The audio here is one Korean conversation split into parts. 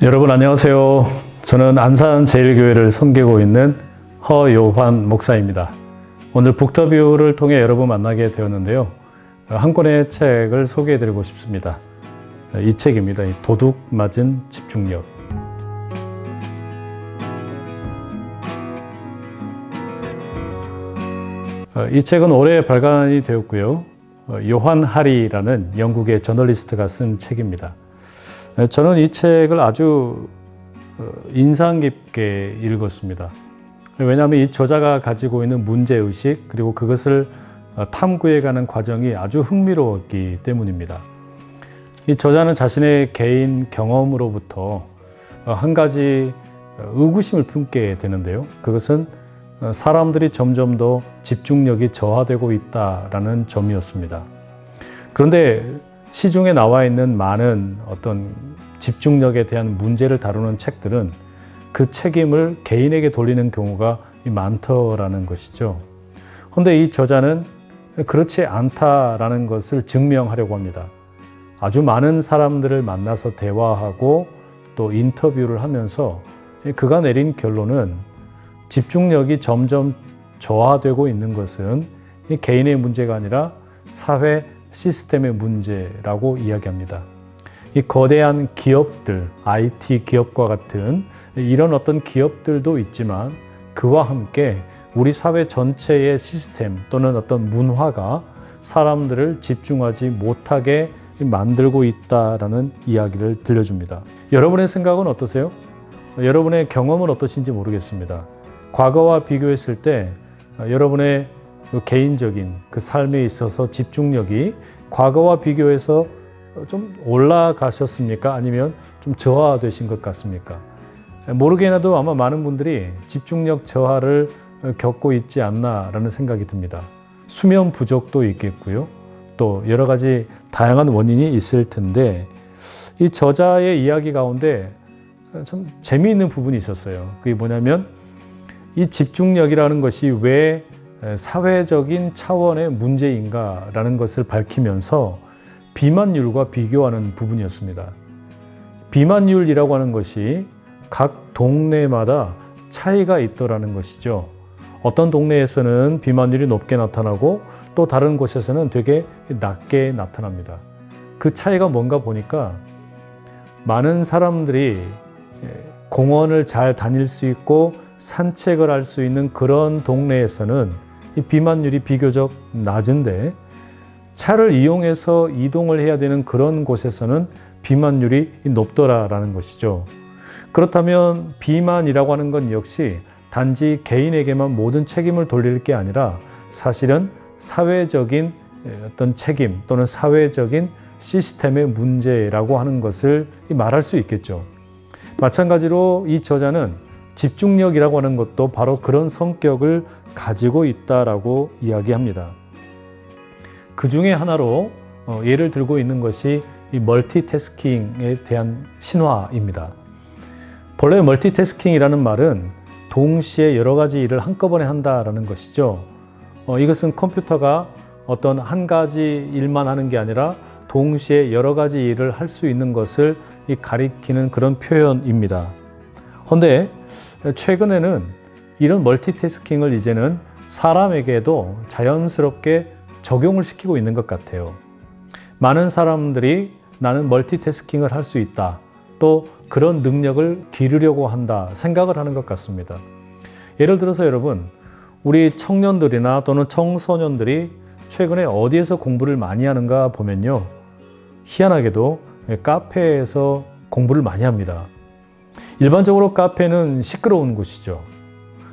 여러분 안녕하세요. 저는 안산제일교회를 섬기고 있는 허요환 목사입니다. 오늘 북터뷰를 통해 여러분 만나게 되었는데요. 한 권의 책을 소개해드리고 싶습니다. 이 책입니다. 도둑 맞은 집중력. 이 책은 올해 발간이 되었고요. 요한 하리라는 영국의 저널리스트가 쓴 책입니다. 저는 이 책을 아주 인상 깊게 읽었습니다. 왜냐하면 이 저자가 가지고 있는 문제의식 그리고 그것을 탐구해가는 과정이 아주 흥미로웠기 때문입니다. 이 저자는 자신의 개인 경험으로부터 한 가지 의구심을 품게 되는데요. 그것은 사람들이 점점 더 집중력이 저하되고 있다라는 점이었습니다. 그런데 시중에 나와 있는 많은 어떤 집중력에 대한 문제를 다루는 책들은 그 책임을 개인에게 돌리는 경우가 많더라는 것이죠. 그런데 이 저자는 그렇지 않다라는 것을 증명하려고 합니다. 아주 많은 사람들을 만나서 대화하고 또 인터뷰를 하면서 그가 내린 결론은 집중력이 점점 저하되고 있는 것은 개인의 문제가 아니라 사회 시스템의 문제라고 이야기합니다. 이 거대한 기업들, IT 기업과 같은 이런 어떤 기업들도 있지만 그와 함께 우리 사회 전체의 시스템 또는 어떤 문화가 사람들을 집중하지 못하게 만들고 있다라는 이야기를 들려줍니다. 여러분의 생각은 어떠세요? 여러분의 경험은 어떠신지 모르겠습니다. 과거와 비교했을 때 여러분의 개인적인 그 삶에 있어서 집중력이 과거와 비교해서 좀 올라가셨습니까? 아니면 좀 저하되신 것 같습니까? 모르게나도 아마 많은 분들이 집중력 저하를 겪고 있지 않나라는 생각이 듭니다. 수면 부족도 있겠고요. 또 여러 가지 다양한 원인이 있을 텐데 이 저자의 이야기 가운데 좀 재미있는 부분이 있었어요. 그게 뭐냐면 이 집중력이라는 것이 왜 사회적인 차원의 문제인가라는 것을 밝히면서 비만율과 비교하는 부분이었습니다. 비만율이라고 하는 것이 각 동네마다 차이가 있더라는 것이죠. 어떤 동네에서는 비만율이 높게 나타나고 또 다른 곳에서는 되게 낮게 나타납니다. 그 차이가 뭔가 보니까 많은 사람들이 공원을 잘 다닐 수 있고 산책을 할 수 있는 그런 동네에서는 이 비만율이 비교적 낮은데 차를 이용해서 이동을 해야 되는 그런 곳에서는 비만율이 높더라라는 것이죠. 그렇다면 비만이라고 하는 건 역시 단지 개인에게만 모든 책임을 돌릴 게 아니라 사실은 사회적인 어떤 책임 또는 사회적인 시스템의 문제라고 하는 것을 말할 수 있겠죠. 마찬가지로 이 저자는 집중력이라고 하는 것도 바로 그런 성격을 가지고 있다라고 이야기합니다. 그 중에 하나로 예를 들고 있는 것이 이 멀티태스킹에 대한 신화입니다. 본래 멀티태스킹이라는 말은 동시에 여러 가지 일을 한꺼번에 한다라는 것이죠. 이것은 컴퓨터가 어떤 한 가지 일만 하는 게 아니라 동시에 여러 가지 일을 할 수 있는 것을 가리키는 그런 표현입니다. 그런데 최근에는 이런 멀티태스킹을 이제는 사람에게도 자연스럽게 적용을 시키고 있는 것 같아요. 많은 사람들이 나는 멀티태스킹을 할 수 있다. 또 그런 능력을 기르려고 한다. 생각을 하는 것 같습니다. 예를 들어서 여러분, 우리 청년들이나 또는 청소년들이 최근에 어디에서 공부를 많이 하는가 보면요. 희한하게도 카페에서 공부를 많이 합니다. 일반적으로 카페는 시끄러운 곳이죠.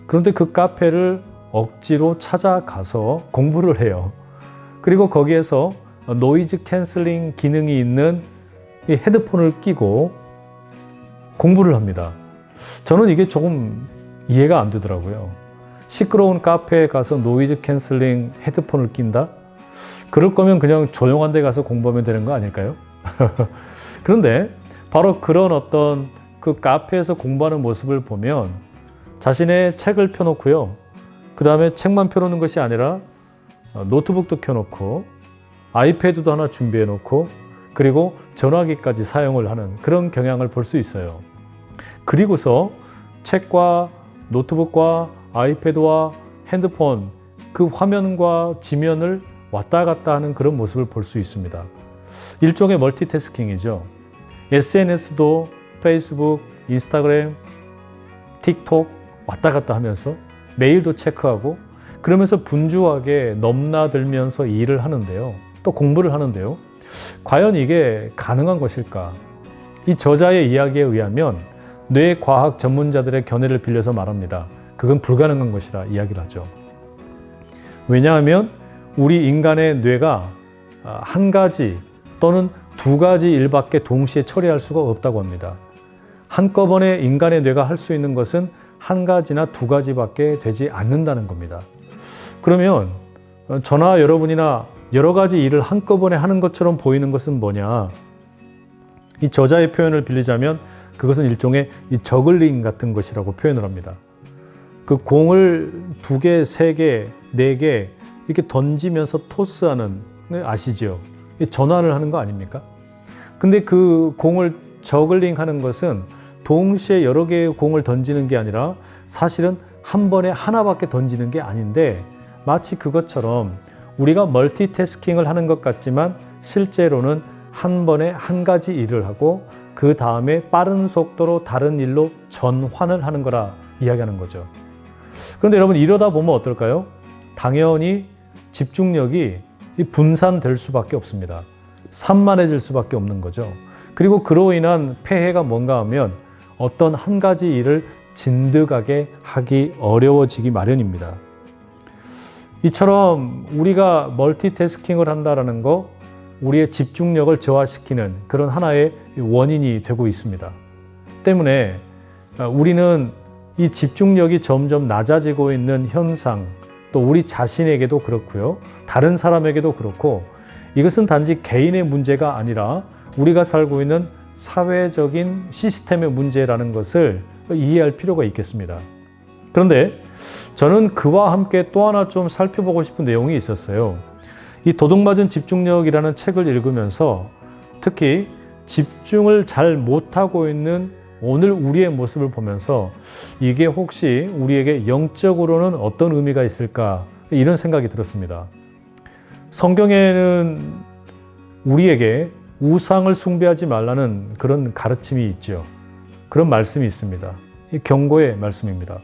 그런데 그 카페를 억지로 찾아가서 공부를 해요. 그리고 거기에서 노이즈 캔슬링 기능이 있는 이 헤드폰을 끼고 공부를 합니다. 저는 이게 조금 이해가 안 되더라고요. 시끄러운 카페에 가서 노이즈 캔슬링 헤드폰을 낀다? 그럴 거면 그냥 조용한 데 가서 공부하면 되는 거 아닐까요? 그런데 바로 그런 어떤 그 카페에서 공부하는 모습을 보면 자신의 책을 펴놓고요. 그 다음에 책만 펴놓는 것이 아니라 노트북도 켜놓고 아이패드도 하나 준비해 놓고 그리고 전화기까지 사용을 하는 그런 경향을 볼 수 있어요. 그리고서 책과 노트북과 아이패드와 핸드폰, 그 화면과 지면을 왔다 갔다 하는 그런 모습을 볼 수 있습니다. 일종의 멀티태스킹이죠. SNS도 페이스북, 인스타그램, 틱톡 왔다 갔다 하면서 메일도 체크하고 그러면서 분주하게 넘나들면서 일을 하는데요. 또 공부를 하는데요. 과연 이게 가능한 것일까? 이 저자의 이야기에 의하면 뇌과학 전문자들의 견해를 빌려서 말합니다. 그건 불가능한 것이라 이야기를 하죠. 왜냐하면 우리 인간의 뇌가 한 가지 또는 두 가지 일밖에 동시에 처리할 수가 없다고 합니다. 한꺼번에 인간의 뇌가 할 수 있는 것은 한 가지나 두 가지밖에 되지 않는다는 겁니다. 그러면 저나 여러분이나 여러 가지 일을 한꺼번에 하는 것처럼 보이는 것은 뭐냐? 이 저자의 표현을 빌리자면 그것은 일종의 이 저글링 같은 것이라고 표현을 합니다. 그 공을 2개, 3개, 4개 이렇게 던지면서 토스하는, 아시죠? 전환을 하는 거 아닙니까? 근데 그 공을 저글링 하는 것은 동시에 여러 개의 공을 던지는 게 아니라 사실은 한 번에 하나밖에 던지는 게 아닌데 마치 그것처럼 우리가 멀티태스킹을 하는 것 같지만 실제로는 한 번에 한 가지 일을 하고 그 다음에 빠른 속도로 다른 일로 전환을 하는 거라 이야기하는 거죠. 그런데 여러분 이러다 보면 어떨까요? 당연히 집중력이 분산될 수밖에 없습니다. 산만해질 수밖에 없는 거죠. 그리고 그로 인한 폐해가 뭔가 하면 어떤 한 가지 일을 진득하게 하기 어려워지기 마련입니다. 이처럼 우리가 멀티태스킹을 한다는 거 우리의 집중력을 저하시키는 그런 하나의 원인이 되고 있습니다. 때문에 우리는 이 집중력이 점점 낮아지고 있는 현상, 또 우리 자신에게도 그렇고요. 다른 사람에게도 그렇고 이것은 단지 개인의 문제가 아니라 우리가 살고 있는 사회적인 시스템의 문제라는 것을 이해할 필요가 있겠습니다. 그런데 저는 그와 함께 또 하나 좀 살펴보고 싶은 내용이 있었어요. 이 도둑맞은 집중력이라는 책을 읽으면서 특히 집중을 잘 못하고 있는 오늘 우리의 모습을 보면서 이게 혹시 우리에게 영적으로는 어떤 의미가 있을까 이런 생각이 들었습니다. 성경에는 우리에게 우상을 숭배하지 말라는 그런 가르침이 있죠. 그런 말씀이 있습니다. 이 경고의 말씀입니다.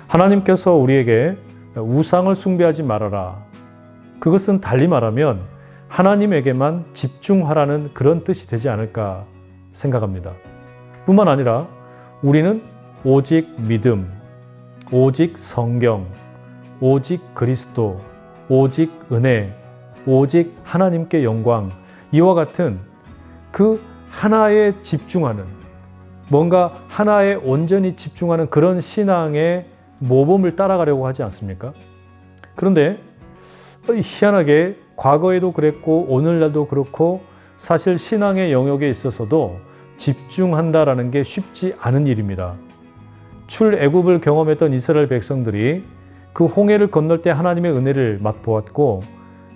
하나님께서 우리에게 우상을 숭배하지 말아라. 그것은 달리 말하면 하나님에게만 집중하라는 그런 뜻이 되지 않을까 생각합니다. 뿐만 아니라 우리는 오직 믿음, 오직 성경, 오직 그리스도, 오직 은혜, 오직 하나님께 영광, 이와 같은 그 하나에 집중하는, 뭔가 하나에 온전히 집중하는 그런 신앙의 모범을 따라가려고 하지 않습니까? 그런데 희한하게 과거에도 그랬고 오늘날도 그렇고 사실 신앙의 영역에 있어서도 집중한다라는 게 쉽지 않은 일입니다. 출애굽을 경험했던 이스라엘 백성들이 그 홍해를 건널 때 하나님의 은혜를 맛보았고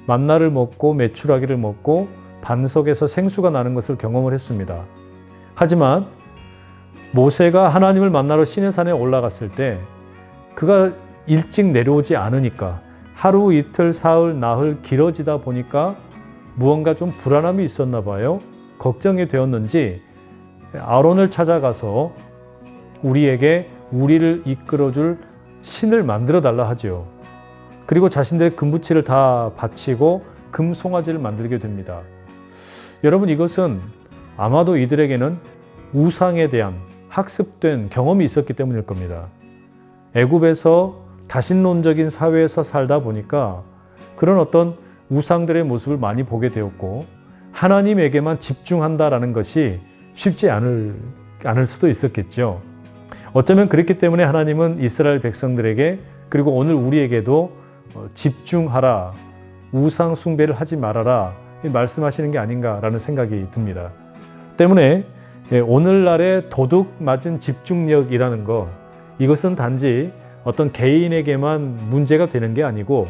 만나를 먹고 메추라기를 먹고 반석에서 생수가 나는 것을 경험을 했습니다. 하지만 모세가 하나님을 만나러 시내산에 올라갔을 때 그가 일찍 내려오지 않으니까 하루 이틀 사흘 나흘 길어지다 보니까 무언가 좀 불안함이 있었나 봐요. 걱정이 되었는지 아론을 찾아가서 우리에게 우리를 이끌어줄 신을 만들어 달라 하죠. 그리고 자신들의 금부치를 다 바치고 금 송아지를 만들게 됩니다. 여러분 이것은 아마도 이들에게는 우상에 대한 학습된 경험이 있었기 때문일 겁니다. 애굽에서 다신론적인 사회에서 살다 보니까 그런 어떤 우상들의 모습을 많이 보게 되었고 하나님에게만 집중한다라는 것이 쉽지 않을 수도 있었겠죠. 어쩌면 그렇기 때문에 하나님은 이스라엘 백성들에게 그리고 오늘 우리에게도 집중하라, 우상 숭배를 하지 말아라 말씀하시는 게 아닌가라는 생각이 듭니다. 때문에 오늘날의 도둑 맞은 집중력이라는 것, 이것은 단지 어떤 개인에게만 문제가 되는 게 아니고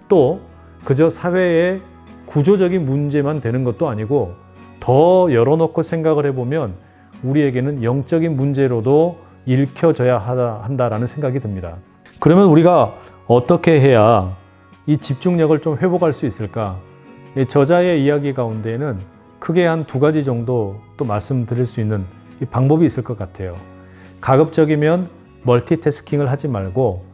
또 그저 사회의 구조적인 문제만 되는 것도 아니고 더 열어놓고 생각을 해보면 우리에게는 영적인 문제로도 읽혀져야 한다라는 생각이 듭니다. 그러면 우리가 어떻게 해야 이 집중력을 좀 회복할 수 있을까? 이 저자의 이야기 가운데에는 크게 한 2가지 정도 또 말씀드릴 수 있는 이 방법이 있을 것 같아요. 가급적이면 멀티태스킹을 하지 말고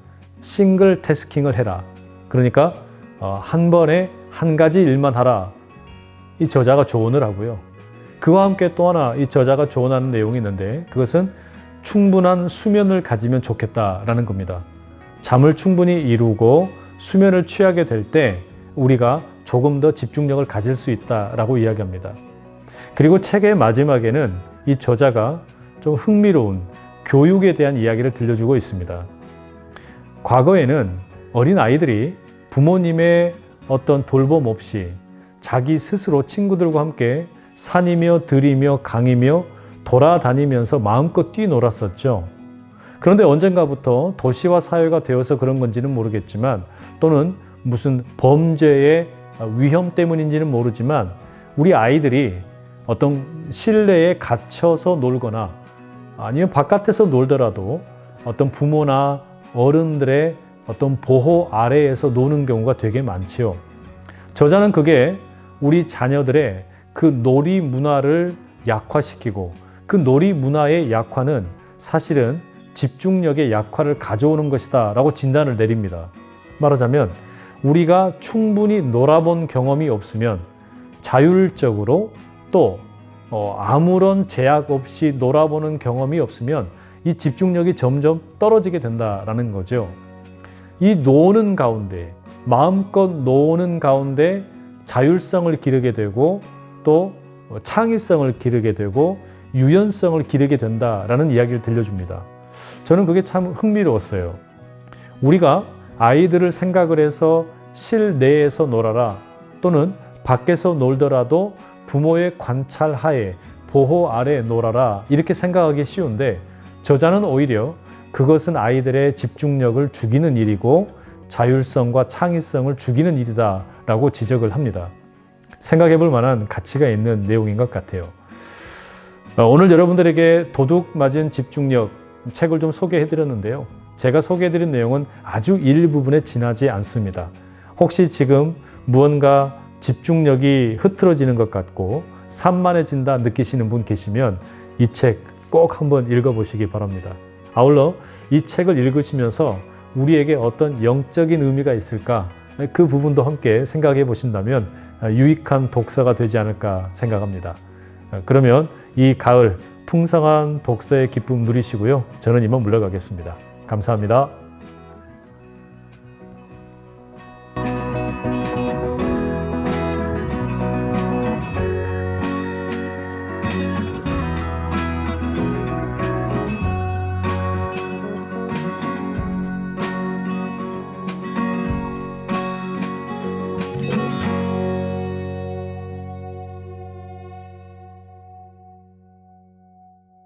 싱글 태스킹을 해라. 그러니까 한 번에 한 가지 일만 하라. 이 저자가 조언을 하고요. 그와 함께 또 하나 이 저자가 조언하는 내용이 있는데 그것은 충분한 수면을 가지면 좋겠다라는 겁니다. 잠을 충분히 이루고 수면을 취하게 될 때 우리가 조금 더 집중력을 가질 수 있다라고 이야기합니다. 그리고 책의 마지막에는 이 저자가 좀 흥미로운 교육에 대한 이야기를 들려주고 있습니다. 과거에는 어린 아이들이 부모님의 어떤 돌봄 없이 자기 스스로 친구들과 함께 산이며 들이며 강이며 돌아다니면서 마음껏 뛰놀았었죠. 그런데 언젠가부터 도시화 사회가 되어서 그런 건지는 모르겠지만 또는 무슨 범죄의 위험 때문인지는 모르지만 우리 아이들이 어떤 실내에 갇혀서 놀거나 아니면 바깥에서 놀더라도 어떤 부모나 어른들의 어떤 보호 아래에서 노는 경우가 되게 많지요. 저자는 그게 우리 자녀들의 그 놀이 문화를 약화시키고 그 놀이 문화의 약화는 사실은 집중력의 약화를 가져오는 것이다 라고 진단을 내립니다. 말하자면 우리가 충분히 놀아본 경험이 없으면 자율적으로 또 아무런 제약 없이 놀아보는 경험이 없으면 이 집중력이 점점 떨어지게 된다라는 거죠. 이 노는 가운데 마음껏 노는 가운데 자율성을 기르게 되고 또 창의성을 기르게 되고 유연성을 기르게 된다라는 이야기를 들려줍니다. 저는 그게 참 흥미로웠어요. 우리가 아이들을 생각을 해서 실내에서 놀아라 또는 밖에서 놀더라도 부모의 관찰 하에 보호 아래 놀아라 이렇게 생각하기 쉬운데 저자는 오히려 그것은 아이들의 집중력을 죽이는 일이고 자율성과 창의성을 죽이는 일이다 라고 지적을 합니다. 생각해 볼 만한 가치가 있는 내용인 것 같아요. 오늘 여러분들에게 도둑 맞은 집중력 책을 좀 소개해 드렸는데요. 제가 소개해 드린 내용은 아주 일부분에 지나지 않습니다. 혹시 지금 무언가 집중력이 흐트러지는 것 같고 산만해진다 느끼시는 분 계시면 이 책 꼭 한번 읽어보시기 바랍니다. 아울러 이 책을 읽으시면서 우리에게 어떤 영적인 의미가 있을까 그 부분도 함께 생각해 보신다면 유익한 독서가 되지 않을까 생각합니다. 그러면 이 가을 풍성한 독서의 기쁨 누리시고요. 저는 이만 물러가겠습니다. 감사합니다.